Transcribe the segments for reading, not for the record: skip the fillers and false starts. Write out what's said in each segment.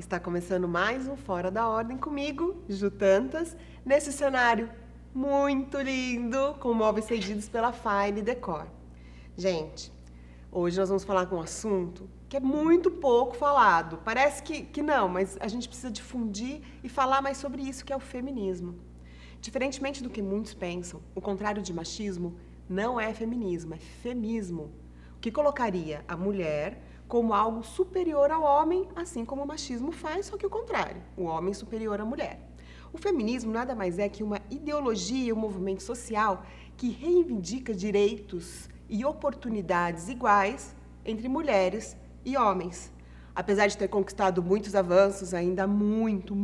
Está começando mais um Fora da Ordem comigo, Ju Tantas, nesse cenário muito lindo, com móveis cedidos pela Fine Decor. Gente, hoje nós vamos falar com um assunto que é muito pouco falado. Parece que não, mas a gente precisa difundir e falar mais sobre isso, que é o feminismo. Diferentemente do que muitos pensam, o contrário de machismo não é feminismo, é femismo, o que colocaria a mulher como algo superior ao homem, assim como o machismo faz, só que o contrário, o homem superior à mulher. O feminismo nada mais é que uma ideologia, um movimento social que reivindica direitos e oportunidades iguais entre mulheres e homens. Apesar de ter conquistado muitos avanços, ainda há muito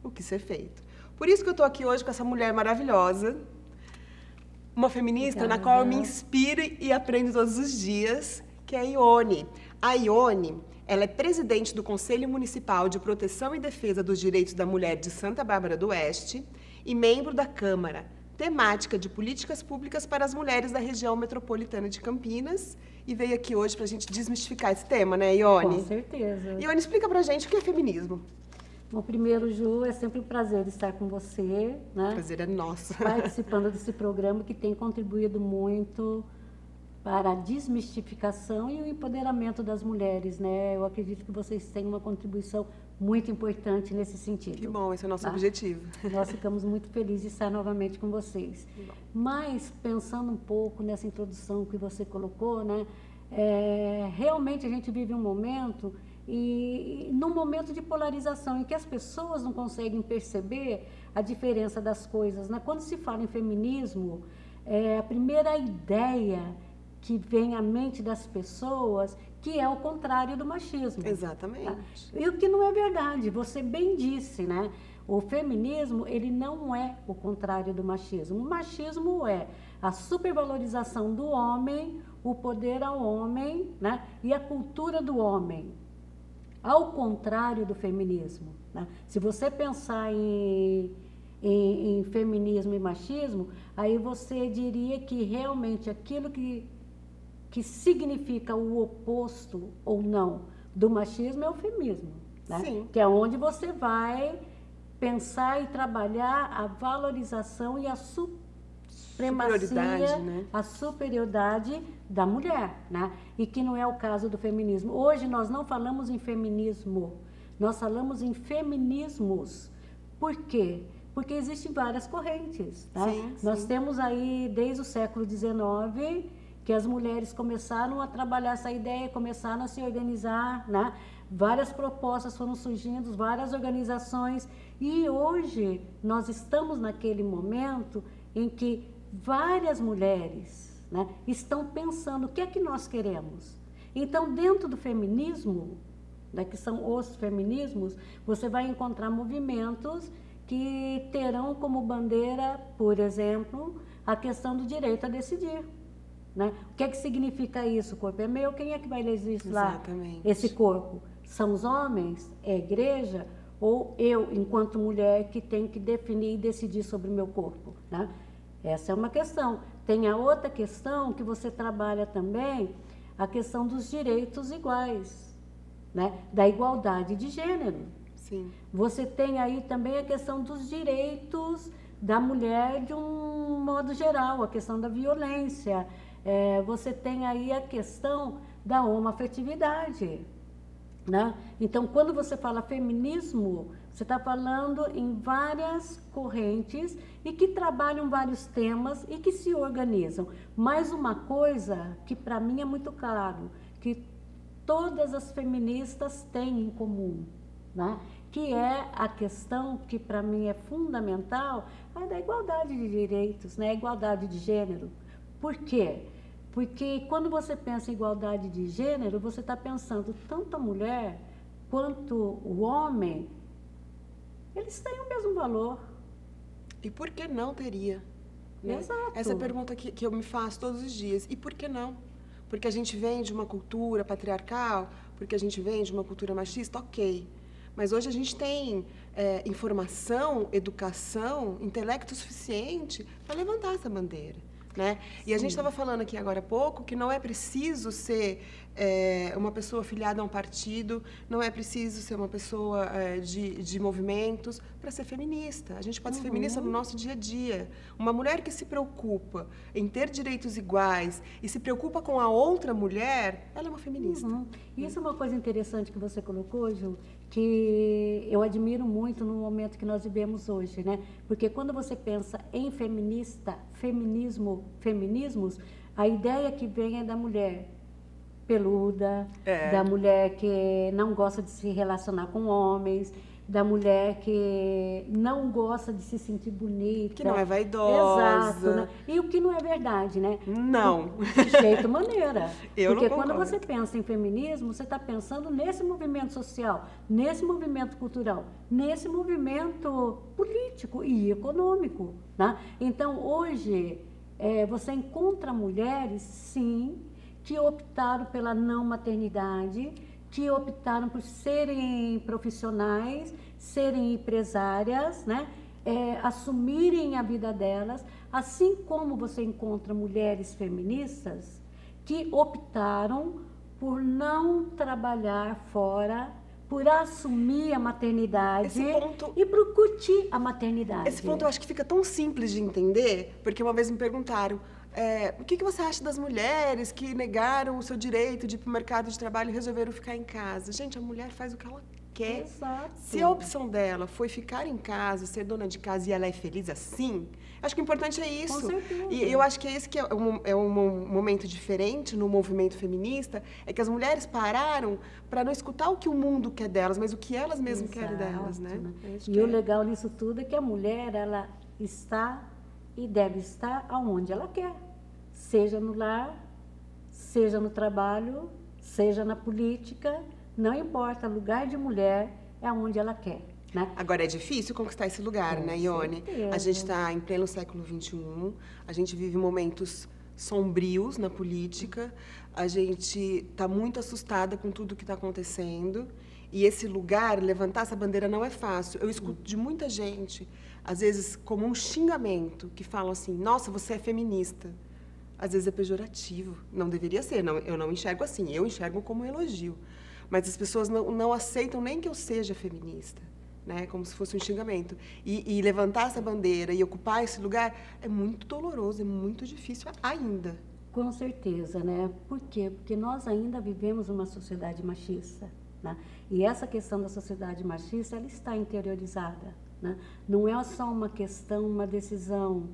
o que ser feito. Por isso que eu estou aqui hoje com essa mulher maravilhosa, uma feminista na qual eu me inspiro e aprendo todos os dias, que é a Ione. A Ione, ela é presidente do Conselho Municipal de Proteção e Defesa dos Direitos da Mulher de Santa Bárbara do Oeste e membro da Câmara Temática de Políticas Públicas para as Mulheres da Região Metropolitana de Campinas. E veio aqui hoje para a gente desmistificar esse tema, né, Ione? Com certeza. Ione, explica pra gente o que é feminismo. Bom, primeiro, Ju, é sempre um prazer estar com você, né? O prazer é nosso. Participando desse programa que tem contribuído muito para a desmistificação e o empoderamento das mulheres, né? Eu acredito que vocês têm uma contribuição muito importante nesse sentido. Que bom, esse é o nosso objetivo. Nós ficamos muito felizes de estar novamente com vocês. Mas, pensando um pouco nessa introdução que você colocou, né? Realmente a gente vive um momento num momento de polarização em que as pessoas não conseguem perceber a diferença das coisas, né? Quando se fala em feminismo, a primeira ideia que vem à mente das pessoas, que é o contrário do machismo. Exatamente. Tá? E o que não é verdade, você bem disse, né? O feminismo, ele não é o contrário do machismo. O machismo é a supervalorização do homem, o poder ao homem, né? E a cultura do homem. Ao contrário do feminismo, né? Se você pensar em feminismo e machismo, aí você diria que realmente aquilo que significa o oposto ou não do machismo é o feminismo, né? Sim. Que é onde você vai pensar e trabalhar a valorização e a supremacia, né? a superioridade da mulher, né? E que não é o caso do feminismo. Hoje nós não falamos em feminismo, nós falamos em feminismos. Por quê? Porque existem várias correntes, né? Sim, Nós sim. temos aí, desde o século XIX, que as mulheres começaram a trabalhar essa ideia, começaram a se organizar, né? Várias propostas foram surgindo, várias organizações, e hoje nós estamos naquele momento em que várias mulheres, né, estão pensando o que é que nós queremos. Então, dentro do feminismo, né, que são os feminismos, você vai encontrar movimentos que terão como bandeira, por exemplo, a questão do direito a decidir. Né? O que é que significa isso? O corpo é meu, quem é que vai legislar Exatamente. esse corpo? São os homens? É a igreja? Ou eu, enquanto mulher, que tenho que definir e decidir sobre o meu corpo? Né? Essa é uma questão. Tem a outra questão que você trabalha também, a questão dos direitos iguais, né? Da igualdade de gênero. Sim. Você tem aí também a questão dos direitos da mulher de um modo geral, a questão da violência. Você tem aí a questão da homoafetividade, né? Então, quando você fala feminismo, você está falando em várias correntes e que trabalham vários temas e que se organizam. Mas uma coisa que para mim é muito claro, que todas as feministas têm em comum, né? Que é a questão que para mim é fundamental, é da igualdade de direitos, né? A igualdade de gênero. Por quê? Porque quando você pensa em igualdade de gênero, você está pensando tanto a mulher quanto o homem, eles têm o mesmo valor. E por que não teria? Né? Exato. Essa é a pergunta que eu me faço todos os dias. E por que não? Porque a gente vem de uma cultura patriarcal, porque a gente vem de uma cultura machista, ok. Mas hoje a gente tem informação, educação, intelecto suficiente para levantar essa bandeira. né? E a gente estava falando aqui agora há pouco que não é preciso ser uma pessoa filiada a um partido, não é preciso ser uma pessoa de movimentos para ser feminista. A gente pode ser feminista no nosso dia a dia. Uma mulher que se preocupa em ter direitos iguais e se preocupa com a outra mulher, ela é uma feminista. Isso é uma coisa interessante que você colocou, Ju, que eu admiro muito no momento que nós vivemos hoje, né? Porque quando você pensa em feminismos, a ideia que vem é da mulher peluda, da mulher que não gosta de se relacionar com homens, da mulher que não gosta de se sentir bonita. Que não é vaidosa. Exato, né? E o que não é verdade, né? Não. De jeito maneira. Porque não quando você pensa em feminismo, você está pensando nesse movimento social, nesse movimento cultural, nesse movimento político e econômico, né? Então, hoje, você encontra mulheres, sim, que optaram pela não maternidade, que optaram por serem profissionais, serem empresárias, né? Assumirem a vida delas, assim como você encontra mulheres feministas que optaram por não trabalhar fora, por assumir a maternidade e por curtir a maternidade. Esse ponto eu acho que fica tão simples de entender, porque uma vez me perguntaram, o que você acha das mulheres que negaram o seu direito de ir para o mercado de trabalho e resolveram ficar em casa? Gente, a mulher faz o que ela quer. Exato. Se a opção dela foi ficar em casa, ser dona de casa e ela é feliz assim, acho que o importante é isso. Com certeza. E eu acho que é esse que é um momento diferente no movimento feminista, é que as mulheres pararam para não escutar o que o mundo quer delas, mas o que elas mesmas querem delas, né? E o legal nisso tudo é que a mulher, ela está e deve estar aonde ela quer, seja no lar, seja no trabalho, seja na política, não importa, lugar de mulher é onde ela quer, né? Agora, é difícil conquistar esse lugar, né, Ione? A gente está em pleno século XXI, a gente vive momentos sombrios na política, a gente está muito assustada com tudo que está acontecendo, e esse lugar, levantar essa bandeira não é fácil. Eu escuto de muita gente, às vezes como um xingamento, que falam assim, nossa, você é feminista. Às vezes é pejorativo, não deveria ser, não, eu não enxergo assim, eu enxergo como um elogio. Mas as pessoas não aceitam nem que eu seja feminista, né? Como se fosse um xingamento. E levantar essa bandeira e ocupar esse lugar é muito doloroso, é muito difícil ainda. Com certeza, né? Por quê? Porque nós ainda vivemos uma sociedade machista, né? E essa questão da sociedade machista, ela está interiorizada, né? Não é só uma questão, uma decisão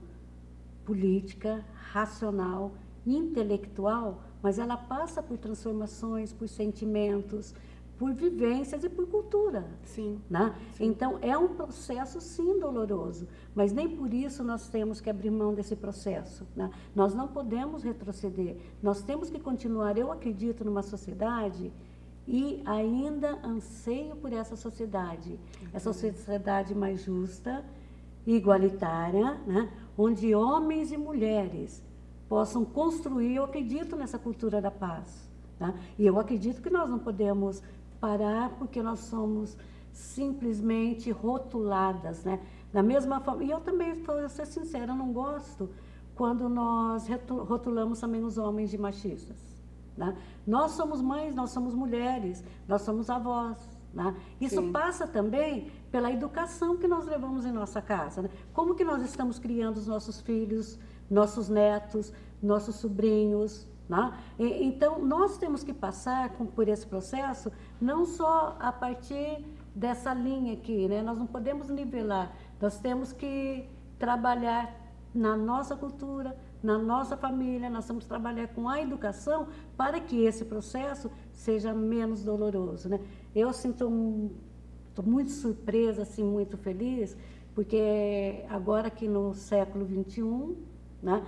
política, racional, intelectual, mas ela passa por transformações, por sentimentos, por vivências e por cultura. Sim. Né? Sim. Então, é um processo, sim, doloroso, mas nem por isso nós temos que abrir mão desse processo. Né? Nós não podemos retroceder, nós temos que continuar. Eu acredito numa sociedade e ainda anseio por essa sociedade mais justa, igualitária, né? Onde homens e mulheres possam construir. Eu acredito nessa cultura da paz, tá? E eu acredito que nós não podemos parar porque nós somos simplesmente rotuladas, né? Da mesma forma, e eu também, vou ser sincera, não gosto quando nós rotulamos também os homens de machistas, né? Nós somos mães, nós somos mulheres, nós somos avós, né? Isso Sim. passa também pela educação que nós levamos em nossa casa, né? Como que nós estamos criando os nossos filhos, nossos netos, nossos sobrinhos, né? Então, nós temos que passar por esse processo, não só a partir dessa linha aqui, né? Nós não podemos nivelar, nós temos que trabalhar na nossa cultura, na nossa família, nós temos que trabalhar com a educação para que esse processo seja menos doloroso, né? Eu estou muito surpresa, assim, muito feliz, porque agora aqui no século XXI, né?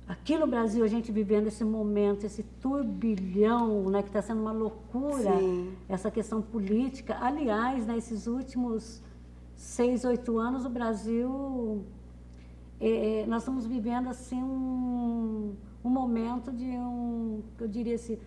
Aqui no Brasil, a gente vivendo esse momento, esse turbilhão, né, que está sendo uma loucura, Sim. essa questão política. Aliás, nesses últimos 6, 8 anos, o Brasil, nós estamos vivendo assim um momento de eu diria assim,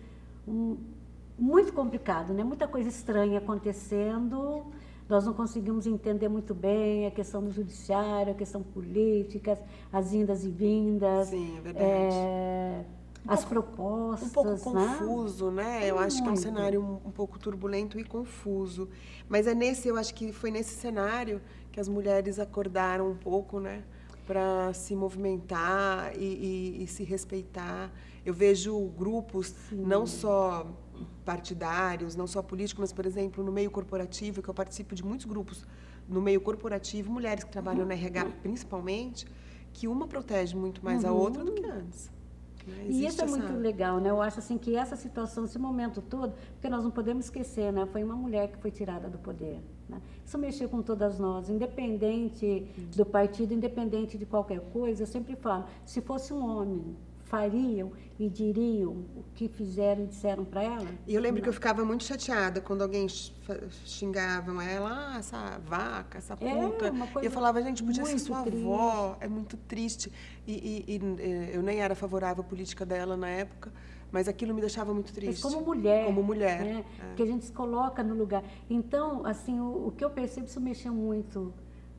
muito complicado, né? Muita coisa estranha acontecendo, nós não conseguimos entender muito bem a questão do judiciário, a questão política, as indas e vindas. Sim, é verdade. As propostas, um pouco confuso, né? Eu acho que é um Muito. cenário um pouco turbulento e confuso. Mas eu acho que foi nesse cenário que as mulheres acordaram um pouco, né? Para se movimentar e se respeitar. Eu vejo grupos, não só partidários, não só políticos, mas, por exemplo, no meio corporativo, que eu participo de muitos grupos no meio corporativo, mulheres que trabalham na RH principalmente, que uma protege muito mais a outra do que antes. E isso é muito legal, né? Eu acho assim que essa situação, esse momento todo, porque nós não podemos esquecer, né? Foi uma mulher que foi tirada do poder, né? Isso mexeu com todas nós, independente do partido, independente de qualquer coisa. Eu sempre falo, se fosse um homem, fariam e diriam o que fizeram e disseram para ela? E eu lembro que eu ficava muito chateada quando alguém xingavam ela, essa vaca, essa puta. E eu falava, gente, podia ser sua avó, é muito triste. E eu nem era favorável à política dela na época, mas aquilo me deixava muito triste. Mas como mulher. Como mulher. Né? Que a gente se coloca no lugar. Então, assim, o que eu percebo, isso mexeu muito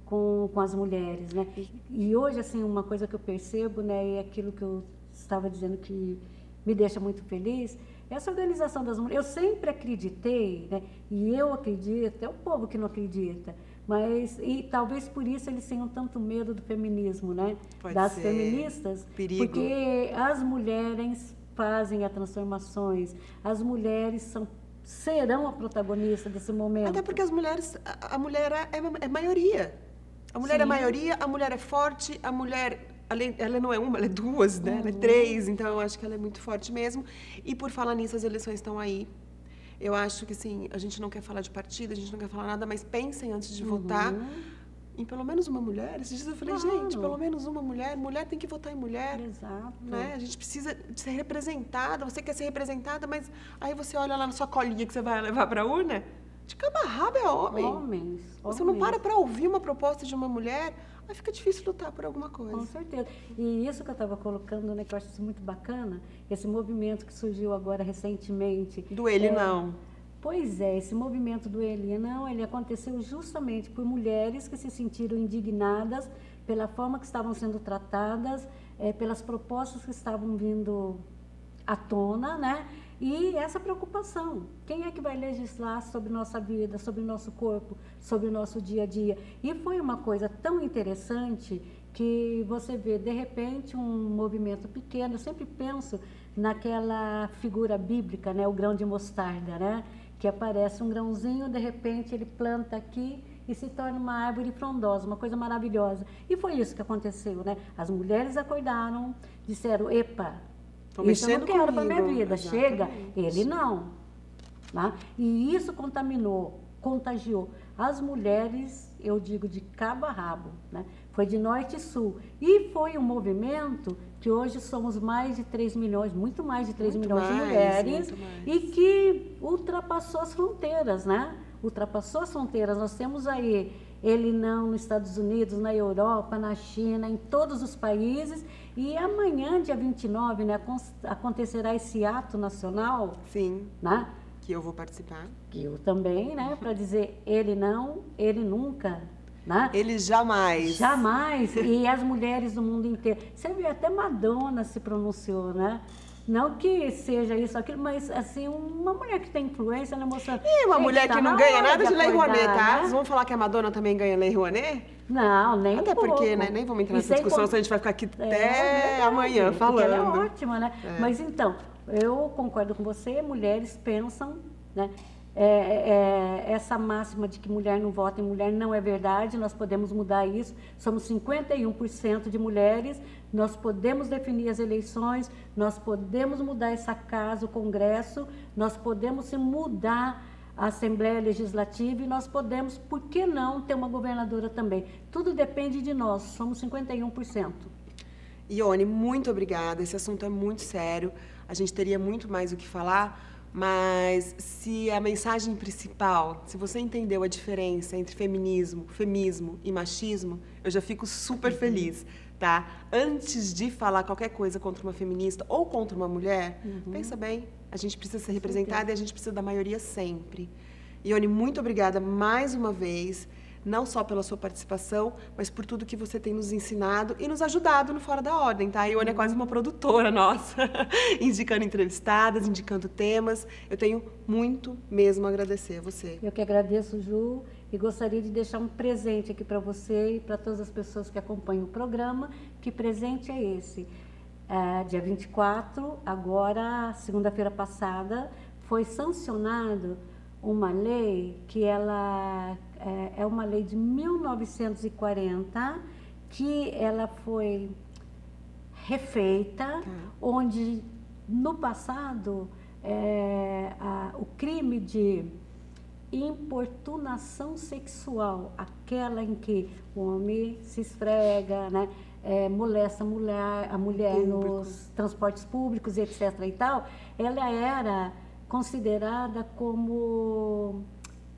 com as mulheres, né? E hoje, assim, uma coisa que eu percebo, né, é aquilo que eu estava dizendo que me deixa muito feliz, essa organização das mulheres. Eu sempre acreditei, né, e eu acredito, é o povo que não acredita, mas, e talvez por isso eles tenham tanto medo do feminismo, né, das feministas, perigo. Porque as mulheres fazem as transformações, as mulheres serão a protagonista desse momento. Até porque as mulheres, a mulher é maioria. A mulher é maioria, a mulher é forte, a mulher... Ela não é uma, ela é duas, né? Ela é três, então eu acho que ela é muito forte mesmo. E por falar nisso, as eleições estão aí. Eu acho que, assim, a gente não quer falar de partido, a gente não quer falar nada, mas pensem antes de votar em pelo menos uma mulher. Esses dias eu falei, gente, pelo menos uma mulher. Mulher tem que votar em mulher. Exato. Né? A gente precisa de ser representada. Você quer ser representada, mas aí você olha lá na sua colinha que você vai levar para a urna. De cabo a rabo é homem. Homens. Você não para ouvir uma proposta de uma mulher, aí fica difícil lutar por alguma coisa. Com certeza. E isso que eu estava colocando, né, que eu acho isso muito bacana, esse movimento que surgiu agora recentemente. Do ele não. Pois é, esse movimento do ele não, ele aconteceu justamente por mulheres que se sentiram indignadas pela forma que estavam sendo tratadas, pelas propostas que estavam vindo à tona, né? E essa preocupação, quem é que vai legislar sobre nossa vida, sobre nosso corpo, sobre o nosso dia a dia? E foi uma coisa tão interessante que você vê, de repente, um movimento pequeno. Eu sempre penso naquela figura bíblica, né, o grão de mostarda, né, que aparece um grãozinho, de repente ele planta aqui e se torna uma árvore frondosa, uma coisa maravilhosa. E foi isso que aconteceu, né? As mulheres acordaram, disseram, epa, isso eu não quero para a minha vida. Exatamente. Chega, ele não. Né? E isso contagiou as mulheres, eu digo, de cabo a rabo. Né? Foi de norte e sul. E foi um movimento que hoje somos mais de 3 milhões, muito mais de 3 milhões de mulheres, e que ultrapassou as fronteiras, né? Ultrapassou as fronteiras. Nós temos aí ele não nos Estados Unidos, na Europa, na China, em todos os países. E amanhã, dia 29, né, acontecerá esse ato nacional. Sim, né? Que eu vou participar. Que eu também, né, para dizer ele não, ele nunca. Né? Ele jamais. Jamais. E as mulheres do mundo inteiro. Você vê, até Madonna se pronunciou, né? Não que seja isso, aquilo, mas assim, uma mulher que tem influência, né, mostrando... E uma mulher que não ganha nada de Lei Rouanet, tá? Né? Vocês vão falar que a Madonna também ganha Lei Rouanet? Não, nem até pouco. Porque, né, nem vamos entrar nessa discussão, senão a gente vai ficar aqui até amanhã falando. Ela é ótima, né? Mas então, eu concordo com você, mulheres pensam, né? Essa máxima de que mulher não vota em mulher não é verdade, nós podemos mudar isso, somos 51% de mulheres, nós podemos definir as eleições, nós podemos mudar essa casa, o Congresso, nós podemos mudar a Assembleia Legislativa e nós podemos, por que não, ter uma governadora também? Tudo depende de nós, somos 51%. Ione, muito obrigada, esse assunto é muito sério, a gente teria muito mais o que falar, mas se a mensagem principal, se você entendeu a diferença entre feminismo e machismo, eu já fico super feliz, tá? Antes de falar qualquer coisa contra uma feminista ou contra uma mulher, pensa bem, a gente precisa ser representada e a gente precisa da maioria sempre. Ione, muito obrigada mais uma vez, não só pela sua participação, mas por tudo que você tem nos ensinado e nos ajudado no Fora da Ordem, tá? A Ione é quase uma produtora nossa, indicando entrevistadas, indicando temas. Eu tenho muito mesmo a agradecer a você. Eu que agradeço, Ju, e gostaria de deixar um presente aqui para você e para todas as pessoas que acompanham o programa. Que presente é esse? Dia 24, agora, segunda-feira passada, foi sancionado uma lei que ela é uma lei de 1940, que ela foi refeita, onde no passado o crime de importunação sexual, aquela em que o homem se esfrega, né, molesta a mulher nos transportes públicos, etc. e tal, ela era considerada como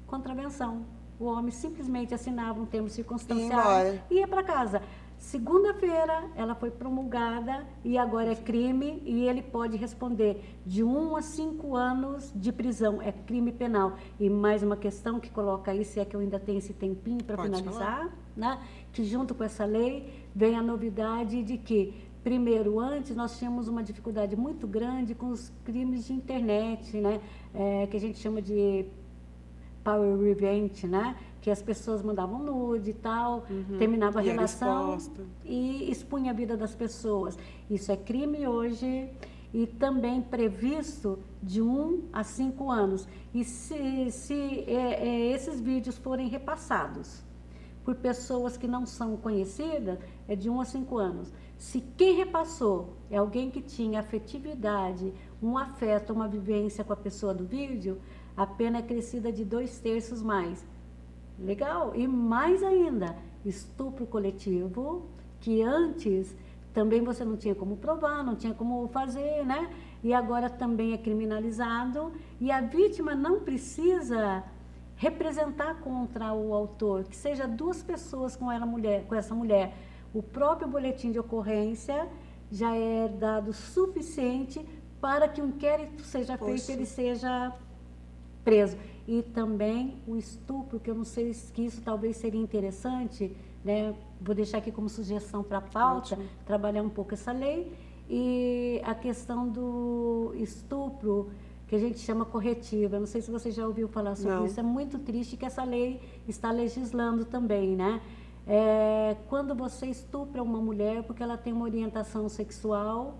contravenção. O homem simplesmente assinava um termo circunstancial e ia para casa. Segunda-feira ela foi promulgada e agora é crime e ele pode responder de 1 a 5 anos de prisão, é crime penal. E mais uma questão que coloca aí, se é que eu ainda tenho esse tempinho para finalizar, né? Que junto com essa lei vem a novidade de que, primeiro, antes nós tínhamos uma dificuldade muito grande com os crimes de internet, né? Que a gente chama de power revenge, né? Que as pessoas mandavam nude e tal, terminava a relação e expunha a vida das pessoas. Isso é crime hoje e também previsto de 1 a 5 anos. E se esses vídeos forem repassados por pessoas que não são conhecidas, é de 1 a 5 anos. Se quem repassou é alguém que tinha afetividade, um afeto, uma vivência com a pessoa do vídeo, a pena é crescida de 2/3 mais. Legal? E mais ainda, estupro coletivo, que antes também você não tinha como provar, não tinha como fazer, né? E agora também é criminalizado e a vítima não precisa representar contra o autor, que seja 2 pessoas com essa mulher. O próprio boletim de ocorrência já é dado suficiente para que um inquérito seja feito e ele seja preso. E também o estupro, que eu não sei que isso talvez seria interessante, né? Vou deixar aqui como sugestão para a pauta, trabalhar um pouco essa lei. E a questão do estupro, que a gente chama corretiva. Eu não sei se você já ouviu falar sobre isso. É muito triste que essa lei está legislando também, né? Quando você estupra uma mulher porque ela tem uma orientação sexual,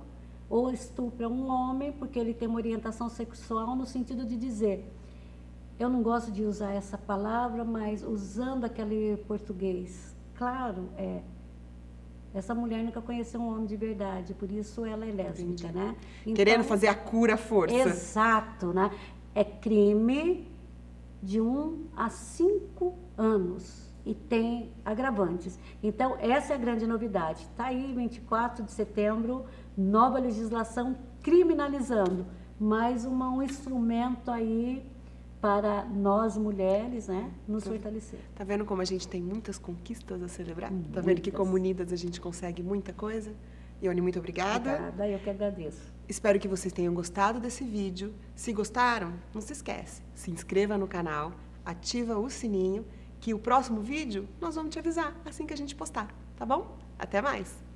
ou estupra um homem porque ele tem uma orientação sexual no sentido de dizer... Eu não gosto de usar essa palavra, mas usando aquele português, claro, essa mulher nunca conheceu um homem de verdade, por isso ela é lésbica, né? Então, querendo fazer a cura à força. Exato, né? É crime de 1 a 5 anos e tem agravantes. Então, essa é a grande novidade. Está aí, 24 de setembro, nova legislação criminalizando, mais um instrumento aí para nós mulheres, né, nos fortalecer. Tá vendo como a gente tem muitas conquistas a celebrar? Tá vendo que como unidas a gente consegue muita coisa? Ione, muito obrigada. Obrigada, eu que agradeço. Espero que vocês tenham gostado desse vídeo. Se gostaram, não se esquece, se inscreva no canal, ativa o sininho, que o próximo vídeo nós vamos te avisar assim que a gente postar, tá bom? Até mais!